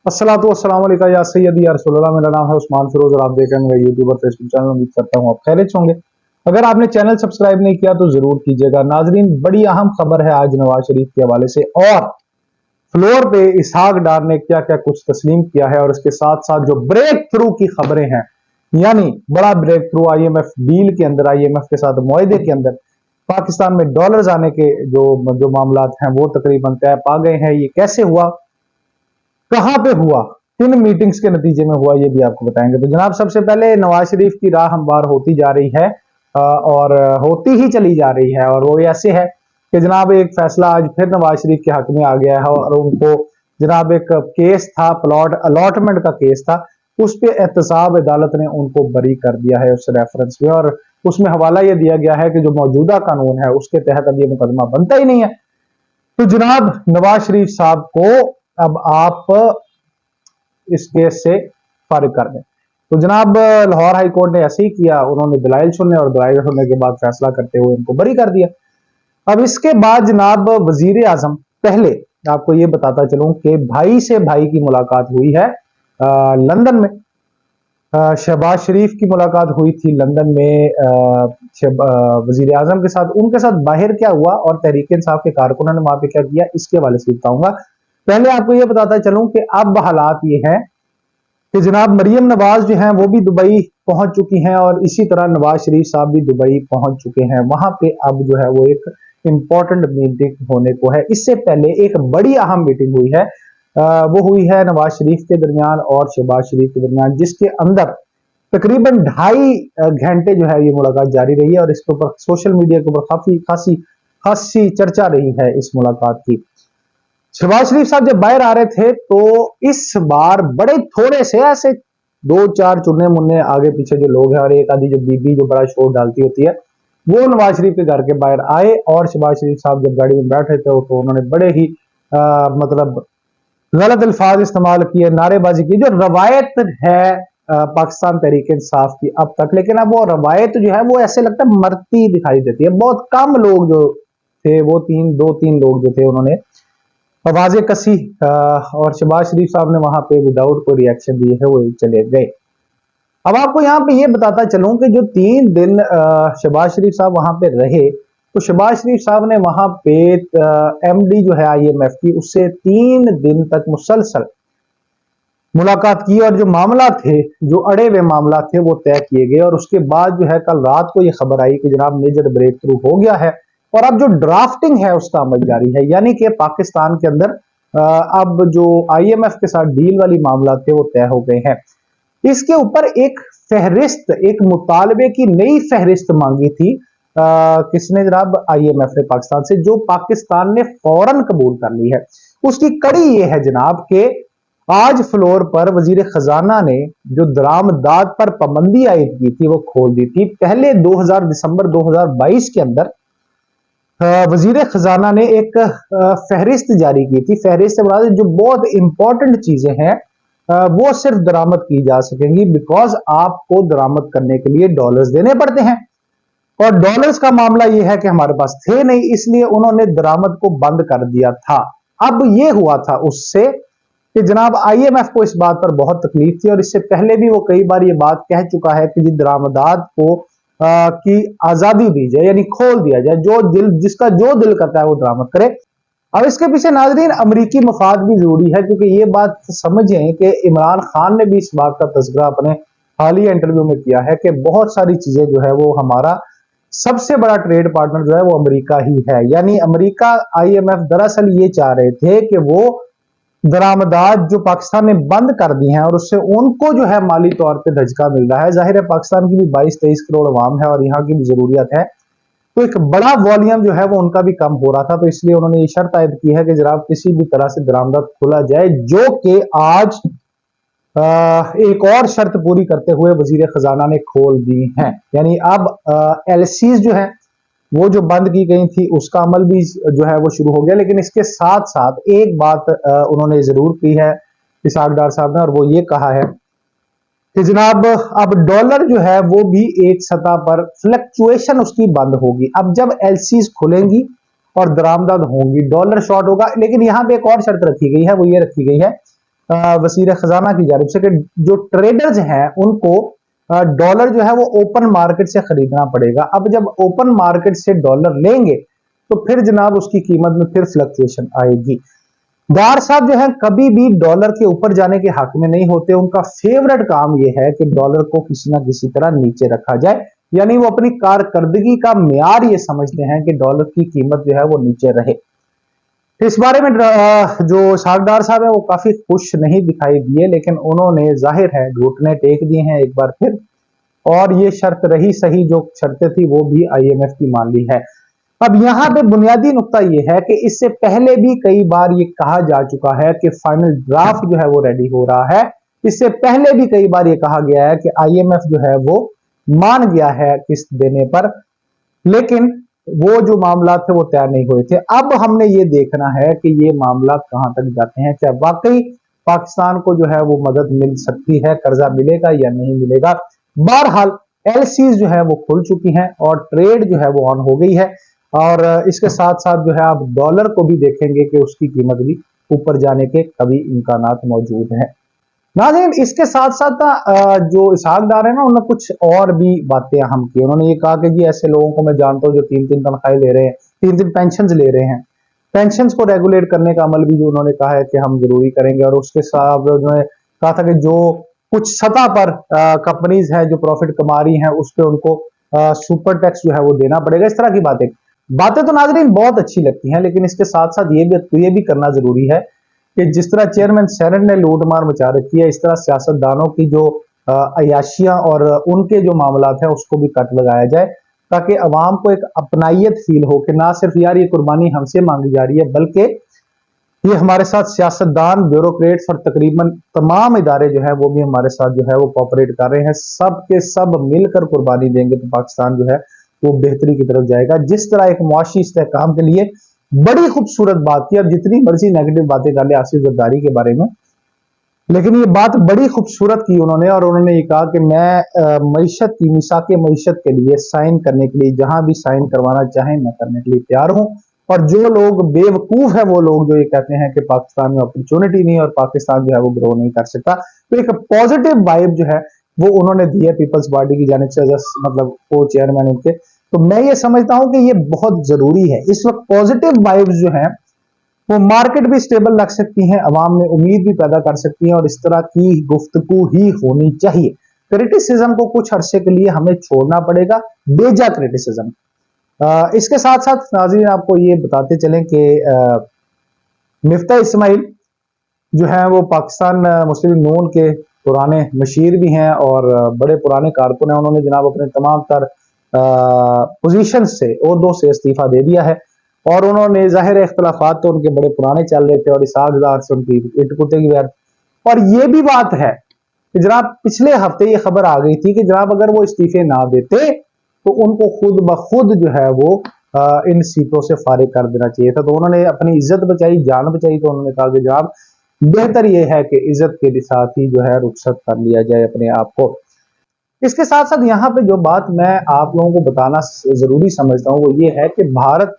अस्सलातु वस्सलामु अलैका या सय्यदी या रसूलल्लाह। मेरा नाम है उस्मान फिरोज और आप देख रहे हैं मेरा यूट्यूब और फेसबुक चैनल। उम्मीद करता हूँ आप खैरियत से होंगे। अगर आपने चैनल सब्सक्राइब नहीं किया तो जरूर कीजिएगा। नाजरीन, बड़ी अहम खबर है आज नवाज शरीफ के हवाले से, और फ्लोर पे इसहाक डार ने क्या क्या कुछ तस्लीम किया है, और इसके साथ साथ जो ब्रेक थ्रू की खबरें हैं, यानी बड़ा ब्रेक थ्रू आईएमएफ डील के अंदर, आईएमएफ के साथ मुआहदे के अंदर पाकिस्तान में डॉलर्स आने के जो जो मामला हैं वो तकरीबन तय पा गए हैं। ये कैसे हुआ, कहां पे हुआ, किन मीटिंग्स के नतीजे में हुआ, ये भी आपको बताएंगे। तो जनाब, सबसे पहले नवाज शरीफ की राह हमवार होती जा रही है और होती ही चली जा रही है, और वो ऐसे है कि जनाब एक फैसला आज फिर नवाज शरीफ के हक में आ गया है, और उनको जनाब एक केस था, प्लॉट अलॉटमेंट का केस था, उस पर एहतसाब अदालत ने उनको बरी कर दिया है उस रेफरेंस में, और उसमें हवाला यह दिया गया है कि जो मौजूदा कानून है उसके तहत अब ये मुकदमा बनता ही नहीं है। तो जनाब नवाज शरीफ साहब को अब आप इस केस से फारिग कर दें। तो जनाब लाहौर हाई कोर्ट ने ऐसे ही किया, उन्होंने दलाइल सुने और दलाइल सुनने के बाद फैसला करते हुए इनको बरी कर दिया। अब इसके बाद जनाब वजीर आजम, पहले आपको ये बताता चलूं कि भाई से भाई की मुलाकात हुई है लंदन में। शहबाज शरीफ की मुलाकात हुई थी लंदन में वजीर आजम के साथ। उनके साथ बाहर क्या हुआ और तहरीक इंसाफ के कारकुनों ने वहां पे क्या किया, इसके हवाले से बताऊंगा। पहले आपको यह बताता चलूं कि अब हालात ये हैं कि जनाब मरियम नवाज जो है वो भी दुबई पहुंच चुकी हैं, और इसी तरह नवाज शरीफ साहब भी दुबई पहुंच चुके हैं। वहां पे अब जो है वो एक इंपॉर्टेंट मीटिंग होने को है। इससे पहले एक बड़ी अहम मीटिंग हुई है, वो हुई है नवाज शरीफ के दरमियान और शहबाज शरीफ के दरमियान, जिसके अंदर तकरीबन 2.5 घंटे जो है ये मुलाकात जारी रही है, और इसके ऊपर सोशल मीडिया के ऊपर काफी खासी खासी चर्चा रही है इस मुलाकात की। शहबाज शरीफ साहब जब बाहर आ रहे थे तो इस बार बड़े थोड़े से ऐसे दो चार चुनने मुन्ने आगे पीछे जो लोग हैं, और एक आधी जो बीबी जो बड़ा शोर डालती होती है, वो नवाज शरीफ के घर के बाहर आए, और शहबाज शरीफ साहब जब गाड़ी में बैठे थे तो उन्होंने बड़े ही मतलब गलत अल्फाज इस्तेमाल किए, नारेबाजी की, जो रवायत है पाकिस्तान तहरीक इंसाफ की अब तक। लेकिन अब वो रवायत जो है वो ऐसे लगता है मरती दिखाई देती है। बहुत कम लोग जो थे, वो दो तीन लोग जो थे, उन्होंने आवाजें कसी और शहबाज शरीफ साहब ने वहां पे विदाउट कोई रिएक्शन दिए है वो चले गए। अब आपको यहाँ पे ये बताता चलूं कि जो 3 दिन शहबाज शरीफ साहब वहां पे रहे, तो शहबाज शरीफ साहब ने वहां पे एमडी जो है आईएमएफ की, उससे 3 दिन तक मुसलसल मुलाकात की, और जो मामला थे, जो अड़े हुए मामला थे, वो तय किए गए। और उसके बाद जो है कल रात को ये खबर आई कि जनाब मेजर ब्रेक थ्रू हो गया है, और अब जो ड्राफ्टिंग है उसका अमल जारी है, यानी कि पाकिस्तान के अंदर अब जो आईएमएफ के साथ डील वाली मामला थे वो तय हो गए हैं। इसके ऊपर एक फहरिस्त, एक मुतालबे की नई फहरिस्त मांगी थी किसने जनाब, आईएमएफ ने पाकिस्तान से, जो पाकिस्तान ने फौरन कबूल कर ली है। उसकी कड़ी ये है जनाब के आज फ्लोर पर वजीर खजाना ने जो दरामदाद पर पाबंदी आयद की थी वो खोल दी थी। पहले दिसंबर 2022 के अंदर वजीर खजाना ने एक फहरिस्त जारी की थी। फहरिस्त जो बहुत इंपॉर्टेंट चीजें हैं वो सिर्फ दरामद की जा सकेंगी, बिकॉज आपको दरामद करने के लिए डॉलर्स देने पड़ते हैं, और डॉलर्स का मामला यह है कि हमारे पास थे नहीं, इसलिए उन्होंने दरामद को बंद कर दिया था। अब यह हुआ था उससे कि जनाब आईएमएफ को इस बात पर बहुत तकलीफ थी, और इससे पहले भी वो कई बार ये बात कह चुका है कि दरामदात को की आजादी दी जाए, यानी खोल दिया जाए, जिसका जो दिल करता है वो दरामद करे। अब इसके पीछे नाजरीन अमरीकी मफाद भी जरूरी है, क्योंकि ये बात समझें कि इमरान खान ने भी इस बात का तज़किरा अपने हालिया इंटरव्यू में किया है कि बहुत सारी चीजें जो है वो हमारा सबसे बड़ा ट्रेड पार्टनर जो है वो अमेरिका ही है। यानी अमेरिका, आईएमएफ दरअसल ये चाह रहे थे कि वो दरामदात जो पाकिस्तान ने बंद कर दी हैं, और उससे उनको जो है माली तौर पे धचका मिल रहा है। जाहिर है पाकिस्तान की भी 22-23 करोड़ अवाम है, और यहाँ की भी जरूरियात है, तो एक बड़ा वॉल्यूम जो है वो उनका भी कम हो रहा था। तो इसलिए उन्होंने ये शर्त आयद की है कि जनाब किसी भी तरह से दरामदात खोला जाए, जो कि आज एक और शर्त पूरी करते हुए वजीर खजाना ने खोल दी है। यानी अब एलसीज जो है वो जो बंद की गई थी उसका अमल भी जो है वो शुरू हो गया। लेकिन इसके साथ साथ एक बात उन्होंने जरूर की है इसहाक डार साहब ने, और वो ये कहा है कि जनाब अब डॉलर जो है वो भी एक सतह पर फ्लक्चुएशन उसकी बंद होगी। अब जब एलसीज खुलेंगी और दरामदाद होंगी, डॉलर शॉर्ट होगा। लेकिन यहां पे एक और शर्त रखी गई है, वो ये रखी गई है वजीर खजाना की जानिब से कि जो ट्रेडर्स हैं उनको डॉलर जो है वो ओपन मार्केट से खरीदना पड़ेगा। अब जब ओपन मार्केट से डॉलर लेंगे तो फिर जनाब उसकी कीमत में फिर फ्लक्चुएशन आएगी। डार साहब जो है कभी भी डॉलर के ऊपर जाने के हक में नहीं होते। उनका फेवरेट काम यह है कि डॉलर को किसी ना किसी तरह नीचे रखा जाए, यानी वो अपनी कारकर्दगी का म्यार ये समझते हैं कि डॉलर की कीमत जो है वो नीचे रहे। इस बारे में जो सागदार साहब है वो काफी खुश नहीं दिखाई दिए, लेकिन उन्होंने जाहिर है घुटने टेक दिए हैं एक बार फिर, और ये शर्त रही सही, जो शर्तें थी वो भी आईएमएफ की मान ली है। अब यहां पे बुनियादी नुक्ता यह है कि इससे पहले भी कई बार ये कहा जा चुका है कि फाइनल ड्राफ्ट जो है वो रेडी हो रहा है। इससे पहले भी कई बार ये कहा गया है कि आईएमएफ जो है वो मान गया है किस्त देने पर, लेकिन वो जो मामला थे वो तय नहीं हुए थे। अब हमने ये देखना है कि ये मामला कहां तक जाते हैं, क्या वाकई पाकिस्तान को जो है वो मदद मिल सकती है, कर्जा मिलेगा या नहीं मिलेगा। बहरहाल एलसीज जो है वो खुल चुकी हैं और ट्रेड जो है वो ऑन हो गई है, और इसके साथ साथ जो है आप डॉलर को भी देखेंगे कि उसकी कीमत भी ऊपर जाने के कभी इम्कानात मौजूद हैं। नाज़रीन, इसके साथ साथ जो इसहाकदार है ना, उन्होंने कुछ और भी बातें अहम की। उन्होंने ये कहा कि जी ऐसे लोगों को मैं जानता हूं जो 3-3 तनख्वाहें ले रहे हैं, 3-3 पेंशन ले रहे हैं। पेंशन को रेगुलेट करने का अमल भी जो उन्होंने कहा है कि हम जरूरी करेंगे, और उसके साथ उन्होंने कहा था कि जो कुछ सतह पर कंपनीज है जो प्रॉफिट कमा रही हैं उस पर उनको सुपर टैक्स जो है वो देना पड़ेगा। इस तरह की बातें बातें तो नाजरीन बहुत अच्छी लगती हैं, लेकिन इसके साथ साथ ये भी करना जरूरी है कि जिस तरह चेयरमैन सेनेट ने लूटमार मचा रखी है, इस तरह सियासतदानों की जो अयाशियां और उनके जो मामला है उसको भी कट लगाया जाए, ताकि अवाम को एक अपनाइयत फील हो कि ना सिर्फ यार ये कुर्बानी हमसे मांगी जा रही है, बल्कि ये हमारे साथ सियासतदान, ब्यूरोक्रेट्स और तकरीबन तमाम इदारे जो है वो भी हमारे साथ जो है वो कॉपरेट कर रहे हैं। सब के सब मिलकर कुर्बानी देंगे तो पाकिस्तान जो है वो बेहतरी की तरफ जाएगा। जिस तरह एक मुआशी इस्तेहकाम के लिए बड़ी खूबसूरत बात की, अब जितनी मर्जी नेगेटिव बातें कर ले आसिफ जरदारी के बारे में, लेकिन ये बात बड़ी खूबसूरत की उन्होंने, और उन्होंने ये कहा कि मैं मईशत की मिसाक मईशत के लिए साइन करने के लिए जहां भी साइन करवाना चाहें मैं करने के लिए तैयार हूं। और जो लोग बेवकूफ है वो लोग जो ये कहते हैं कि पाकिस्तान में अपॉर्चुनिटी नहीं और पाकिस्तान जो है वो ग्रो नहीं कर सकता, तो एक पॉजिटिव वाइब जो है वो उन्होंने दी है पीपल्स पार्टी की जानिब से, मतलब को चेयरमैन उनके। तो मैं ये समझता हूं कि ये बहुत जरूरी है। इस वक्त पॉजिटिव वाइब्स जो है वो मार्केट भी स्टेबल रख सकती हैं, अवाम में उम्मीद भी पैदा कर सकती हैं, और इस तरह की गुफ्तगू ही होनी चाहिए। क्रिटिसिज्म को कुछ अरसे के लिए हमें छोड़ना पड़ेगा, बेजा क्रिटिसिज्म। इसके साथ साथ नाज़रीन आपको ये बताते चलें कि मिफ्ता इस्माइल जो है वो पाकिस्तान मुस्लिम नून के पुराने मशीर भी हैं और बड़े पुराने कारकुन हैं। उन्होंने जनाब अपने तमाम तर पोजीशन से ओहदों से इस्तीफा दे दिया है, और उन्होंने जाहिर इख्तलाफात तो उनके बड़े पुराने चल रहे थे और इसहाकदार से उनकी इटकुटे की बात। और ये भी बात है कि जनाब पिछले हफ्ते ये खबर आ गई थी कि जनाब अगर वो इस्तीफे ना देते तो उनको खुद ब खुद जो है वो इन सीटों से फारिग कर देना चाहिए था। तो उन्होंने अपनी इज्जत बचाई, जान बचाई, तो उन्होंने कहा कि जनाब बेहतर यह है कि इज्जत के साथ ही जो है रुखसत कर लिया जाए अपने आप को। इसके साथ साथ यहाँ पे जो बात मैं आप लोगों को बताना जरूरी समझता हूँ वो ये है कि भारत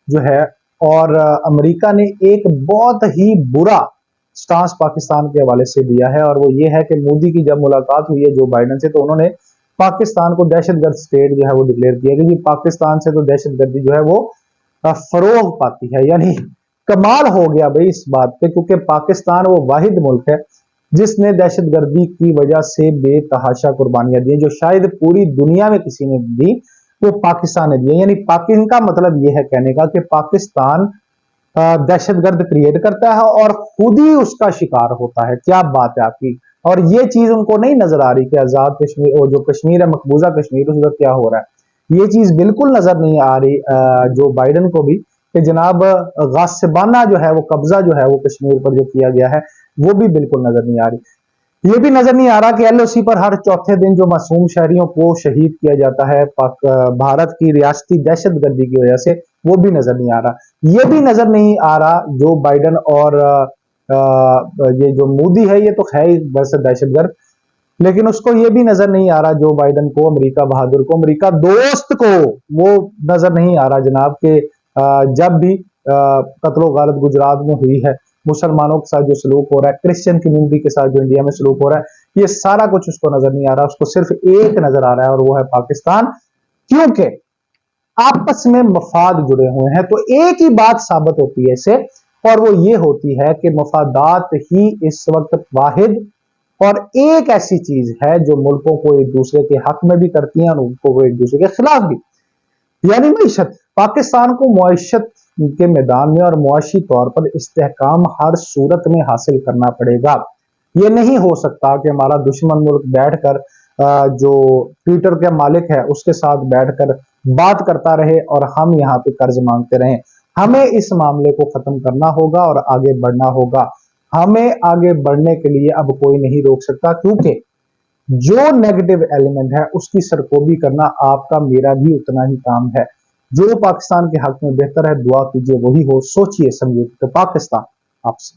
जो है और अमेरिका ने एक बहुत ही बुरा स्टांस पाकिस्तान के हवाले से दिया है, और वो ये है कि मोदी की जब मुलाकात हुई है जो बाइडन से, तो उन्होंने पाकिस्तान को दहशतगर्द स्टेट जो है वो डिक्लेयर किया, क्योंकि पाकिस्तान से तो दहशतगर्दी जो है वो फरोग पाती है। यानी कमाल हो गया भाई इस बात पे, क्योंकि पाकिस्तान वो वाहिद मुल्क है जिसने दहशतगर्दी की वजह से बेतहाशा कुर्बानियां दी, जो शायद पूरी दुनिया में किसी ने दी, वो पाकिस्तान ने दिए। यानी पाकिस्तान का मतलब यह है कहने का कि पाकिस्तान दहशतगर्द क्रिएट करता है और खुद ही उसका शिकार होता है। क्या बात है आपकी। और ये चीज उनको नहीं नजर आ रही कि आजाद कश्मीर और जो कश्मीर है मकबूजा कश्मीर उस वक्त क्या हो रहा है, ये चीज बिल्कुल नजर नहीं आ रही जो बाइडन को भी, कि जनाब गासिबाना जो है वो कब्जा जो है वो कश्मीर पर जो किया गया है वो भी बिल्कुल नजर नहीं आ रही। ये भी नजर नहीं आ रहा कि एलओसी पर हर चौथे दिन जो मासूम शहरियों को शहीद किया जाता है भारत की रियासती दहशतगर्दी की वजह से, वो भी नजर नहीं आ रहा। ये भी नजर नहीं आ रहा जो बाइडन और ये जो मोदी है ये तो है ही वैसे दहशतगर्द, लेकिन उसको ये भी नजर नहीं आ रहा जो बाइडन को, अमेरिका बहादुर को, अमेरिका दोस्त को, वो नजर नहीं आ रहा जनाब के जब भी कत्लो गारत गुजरात में हुई है मुसलमानों के साथ जो सलूक हो रहा है, क्रिश्चियन कम्युनिटी के साथ जो इंडिया में सलूक हो रहा है, ये सारा कुछ उसको नजर नहीं आ रहा। उसको सिर्फ एक नजर आ रहा है और वो है पाकिस्तान, क्योंकि आपस में मफाद जुड़े हुए हैं। तो एक ही बात साबित होती है इससे, और वो ये होती है कि मफादात ही इस वक्त वाहिद और एक ऐसी चीज है जो मुल्कों को एक दूसरे के हक में भी करती है और उनको एक दूसरे के खिलाफ भी, यानी मीशत। पाकिस्तान को मुआशत के मैदान में और मुआशी तौर पर इस्तेहकाम हर सूरत में हासिल करना पड़ेगा। ये नहीं हो सकता कि हमारा दुश्मन मुल्क बैठकर जो ट्विटर के मालिक है उसके साथ बैठकर बात करता रहे और हम यहाँ पे कर्ज मांगते रहें। हमें इस मामले को खत्म करना होगा और आगे बढ़ना होगा। हमें आगे बढ़ने के लिए अब कोई नहीं रोक सकता, क्योंकि जो नेगेटिव एलिमेंट है उसकी सरकोबी करना आपका मेरा भी उतना ही काम है। जो पाकिस्तान के हक में बेहतर है दुआ कीजिए वही हो, सोचिए समझिए। तो पाकिस्तान आपसे